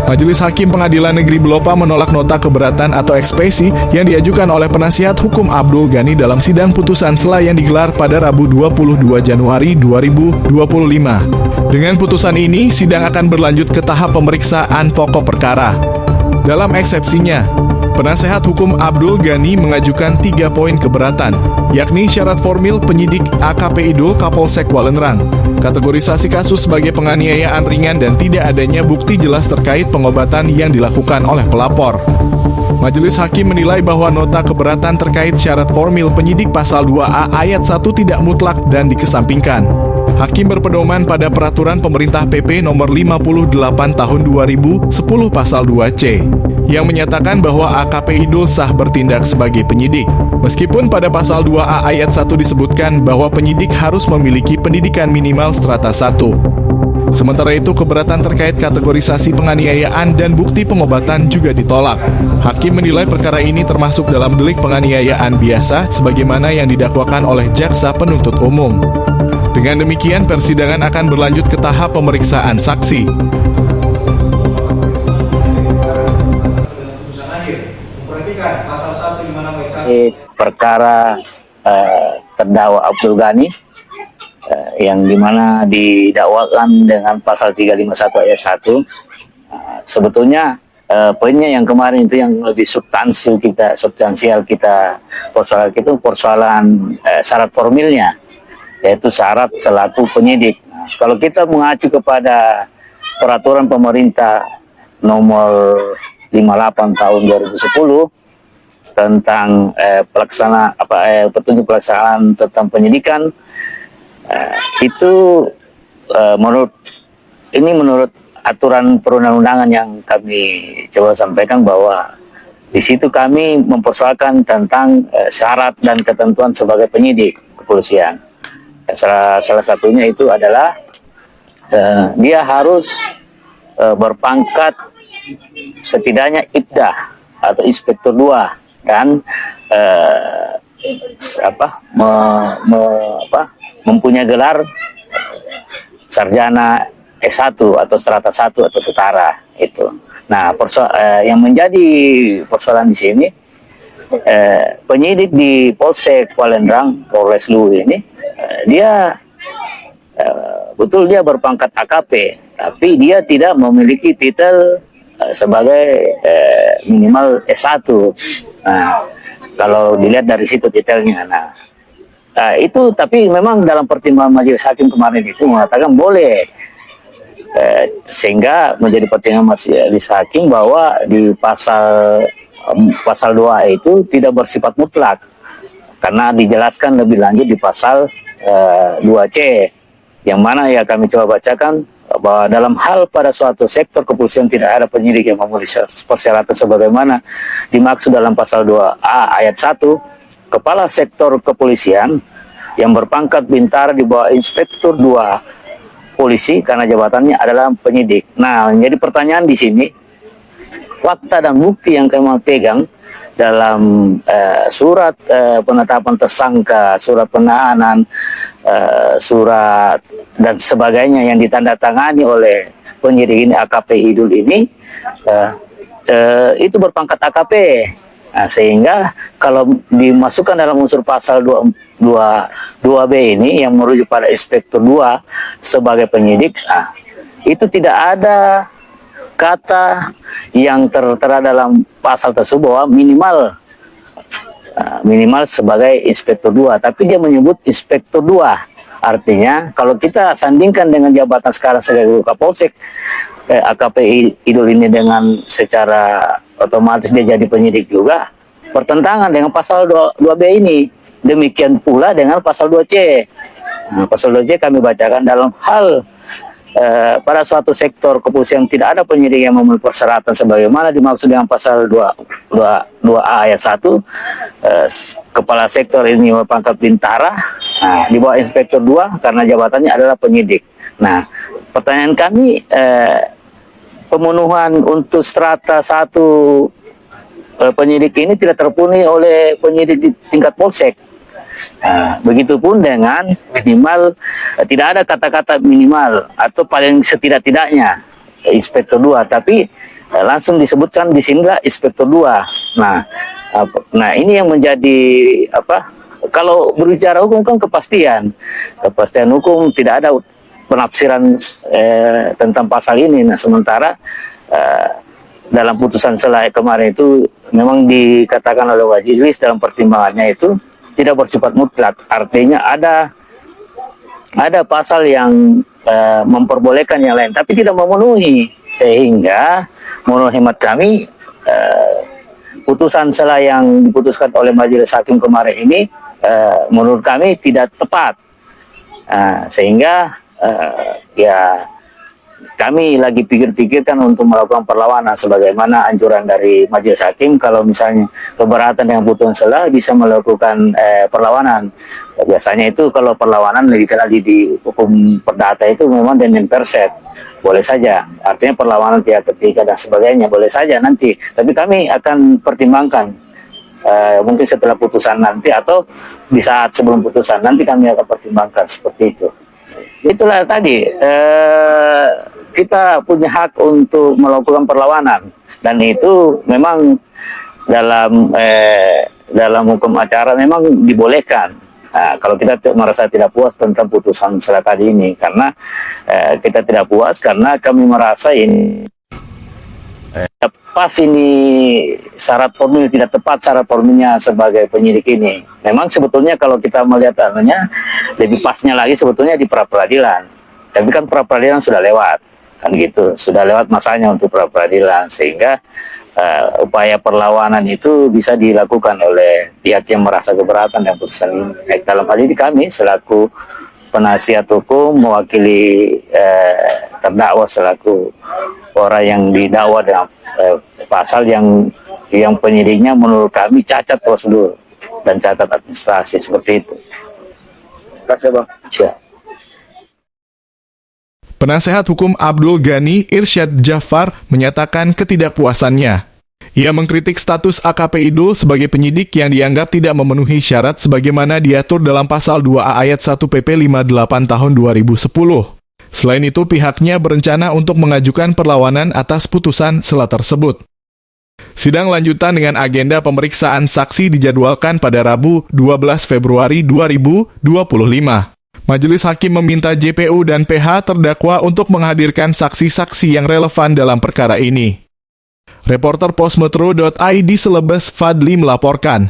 Majelis Hakim Pengadilan Negeri Belopa menolak nota keberatan atau ekspesi yang diajukan oleh penasihat hukum Abdul Ghani dalam sidang putusan sela yang digelar pada Rabu 22 Januari 2025. Dengan putusan ini, sidang akan berlanjut ke tahap pemeriksaan pokok perkara. Dalam eksepsinya, penasehat hukum Abdul Ghani mengajukan 3 poin keberatan, yakni syarat formil penyidik AKP Idul Kapolsek Walendrang, kategorisasi kasus sebagai penganiayaan ringan dan tidak adanya bukti jelas terkait pengobatan yang dilakukan oleh pelapor. Majelis Hakim menilai bahwa nota keberatan terkait syarat formil penyidik pasal 2A ayat 1 tidak mutlak dan dikesampingkan. Hakim berpedoman pada peraturan pemerintah PP nomor 58 tahun 2010 pasal 2C yang menyatakan bahwa AKP Idul sah bertindak sebagai penyidik. Meskipun pada pasal 2A ayat 1 disebutkan bahwa penyidik harus memiliki pendidikan minimal strata 1. Sementara itu, keberatan terkait kategorisasi penganiayaan dan bukti pengobatan juga ditolak. Hakim menilai perkara ini termasuk dalam delik penganiayaan biasa sebagaimana yang didakwakan oleh jaksa penuntut umum. Dengan demikian, persidangan akan berlanjut ke tahap pemeriksaan saksi. Perkara terdakwa Abdul Ghani yang dimana didakwakan dengan pasal 351 ayat 1. Sebetulnya poinnya yang kemarin itu yang lebih substansial kita persoalan syarat formilnya, yaitu syarat selaku penyidik. Kalau kita mengacu kepada peraturan pemerintah nomor 58 tahun 2010 tentang petunjuk pelaksanaan tentang penyidikan, itu menurut aturan perundang-undangan yang kami coba sampaikan, bahwa di situ kami mempersoalkan tentang syarat dan ketentuan sebagai penyidik kepolisian. Salah satunya itu adalah dia harus berpangkat setidaknya IPDA atau Inspektur 2 dan mempunyai gelar sarjana S1 atau strata 1 atau setara itu. Nah, yang menjadi persoalan di sini, penyidik di Polsek Walendrang, Polres Luwu ini, dia betul dia berpangkat AKP, tapi dia tidak memiliki titel sebagai minimal S1. Nah, kalau dilihat dari situ detailnya, itu tapi memang dalam pertimbangan majelis hakim kemarin itu mengatakan boleh, sehingga menjadi pertimbangan majelis hakim bahwa di pasal 2 itu tidak bersifat mutlak, karena dijelaskan lebih lanjut di pasal 2C, yang mana ya kami coba bacakan, bahwa dalam hal pada suatu sektor kepolisian tidak ada penyidik yang memenuhi persyaratan sebagaimana dimaksud dalam pasal 2A ayat 1, kepala sektor kepolisian yang berpangkat bintara di bawah Inspektur 2 polisi karena jabatannya adalah penyidik. Nah, jadi pertanyaan di sini, fakta dan bukti yang kami pegang dalam surat penetapan tersangka, surat penahanan, surat dan sebagainya yang ditandatangani oleh penyidik ini, AKP Idul ini, itu berpangkat AKP. Nah, sehingga kalau dimasukkan dalam unsur pasal 2B ini yang merujuk pada Inspektur 2 sebagai penyidik, itu tidak ada kata yang tertera dalam pasal tersebut bahwa minimal sebagai Inspektur 2, tapi dia menyebut Inspektur 2. Artinya kalau kita sandingkan dengan jabatan sekarang sebagai Kapolsek, AKP Idul ini dengan secara otomatis dia jadi penyidik juga, bertentangan dengan pasal 2B ini. Demikian pula dengan pasal 2C. Pasal 2C kami bacakan dalam hal pada suatu sektor kepolisian tidak ada penyidik yang memenuhi persyaratan sebagaimana dimaksud dengan pasal 2A ayat 1, kepala sektor ini berpangkat bintara di bawah Inspektur 2 karena jabatannya adalah penyidik. Nah, pertanyaan kami, pemenuhan untuk strata 1 penyidik ini tidak terpenuhi oleh penyidik di tingkat polsek. Begitupun dengan minimal, tidak ada kata-kata minimal atau paling setidak-tidaknya Inspektur 2, tapi langsung disebutkan di sinilah Inspektur 2. Nah ini yang menjadi kalau berbicara hukum kan kepastian hukum, tidak ada penafsiran tentang pasal ini. Nah sementara dalam putusan Sela kemarin itu memang dikatakan oleh majelis dalam pertimbangannya itu tidak bersifat mutlak, artinya ada pasal yang memperbolehkan yang lain tapi tidak memenuhi, sehingga menurut hemat kami putusan Sela yang diputuskan oleh majelis hakim kemarin ini menurut kami tidak tepat. Sehingga ya kami lagi pikir-pikirkan untuk melakukan perlawanan sebagaimana anjuran dari majelis hakim. Kalau misalnya keberatan dengan putusan Sela bisa melakukan perlawanan. Biasanya itu kalau perlawanan lebih kenal di hukum perdata itu memang dengan perset. Boleh saja, artinya perlawanan pihak ketiga dan sebagainya boleh saja nanti. Tapi kami akan pertimbangkan mungkin setelah putusan nanti atau di saat sebelum putusan nanti kami akan pertimbangkan seperti itu. Itulah tadi kita punya hak untuk melakukan perlawanan dan itu memang dalam hukum acara memang dibolehkan. Kalau kita merasa tidak puas tentang putusan Sela tadi ini, karena kita tidak puas karena kami merasa ini pas ini syarat formil tidak tepat syarat formilnya sebagai penyidik ini. Memang sebetulnya kalau kita melihat lebih pasnya lagi sebetulnya di pra peradilan. Tapi kan pra peradilan sudah lewat. Kan gitu, sudah lewat masanya untuk pra peradilan, sehingga upaya perlawanan itu bisa dilakukan oleh pihak yang merasa keberatan dengan putusan ini. Dalam hal ini kami selaku penasihat hukum mewakili terdakwa selaku orang yang didakwa dengan pasal yang penyidiknya menurut kami cacat prosedur dan cacat administrasi seperti itu. Terima kasih, Bang. Ya. Penasehat hukum Abdul Ghani, Irsyad Jafar, menyatakan ketidakpuasannya. Ia mengkritik status AKP Idul sebagai penyidik yang dianggap tidak memenuhi syarat sebagaimana diatur dalam pasal 2A ayat 1 PP 58 tahun 2010. Selain itu, pihaknya berencana untuk mengajukan perlawanan atas putusan Sela tersebut. Sidang lanjutan dengan agenda pemeriksaan saksi dijadwalkan pada Rabu 12 Februari 2025. Majelis Hakim meminta JPU dan PH terdakwa untuk menghadirkan saksi-saksi yang relevan dalam perkara ini. Reporter Postmetro.id Selebes Fadli melaporkan.